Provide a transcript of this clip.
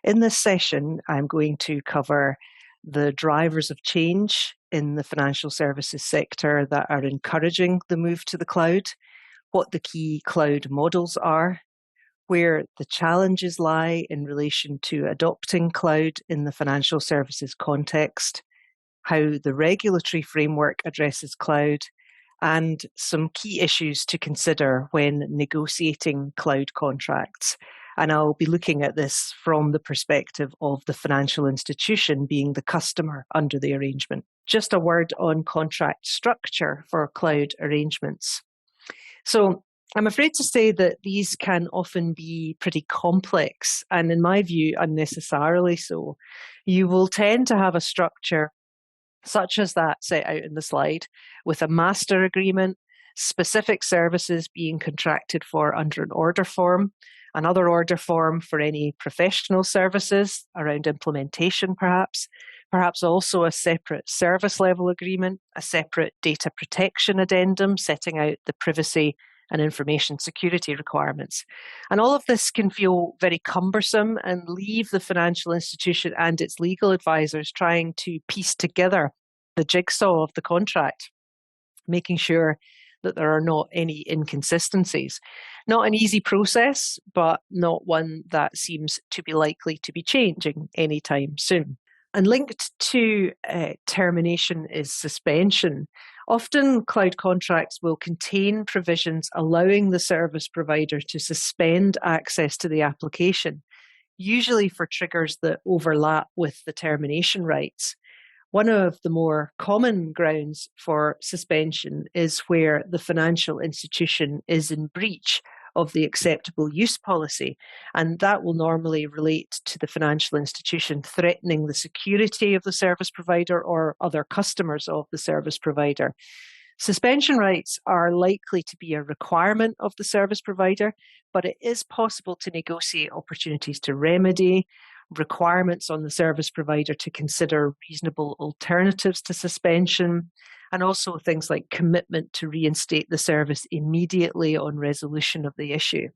In this session, I'm going to cover the drivers of change in the financial services sector that are encouraging the move to the cloud, what the key cloud models are, where the challenges lie in relation to adopting cloud in the financial services context, how the regulatory framework addresses cloud, and some key issues to consider when negotiating cloud contracts. And I'll be looking at this from the perspective of the financial institution being the customer under the arrangement. Just a word on contract structure for cloud arrangements. So I'm afraid to say that these can often be pretty complex and, in my view, unnecessarily so. You will tend to have a structure such as that set out in the slide, with a master agreement, specific services being contracted for under an order form, another order form for any professional services around implementation perhaps also a separate service level agreement, a separate data protection addendum setting out the privacy and information security requirements. And all of this can feel very cumbersome and leave the financial institution and its legal advisors trying to piece together the jigsaw of the contract, making sure that there are not any inconsistencies. Not an easy process, but not one that seems to be likely to be changing anytime soon. And linked to termination is suspension. Often cloud contracts will contain provisions allowing the service provider to suspend access to the application, usually for triggers that overlap with the termination rights. One of the more common grounds for suspension is where the financial institution is in breach of the acceptable use policy, and that will normally relate to the financial institution threatening the security of the service provider or other customers of the service provider. Suspension rights are likely to be a requirement of the service provider, but it is possible to negotiate opportunities to remedy, requirements on the service provider to consider reasonable alternatives to suspension, and also things like commitment to reinstate the service immediately on resolution of the issue.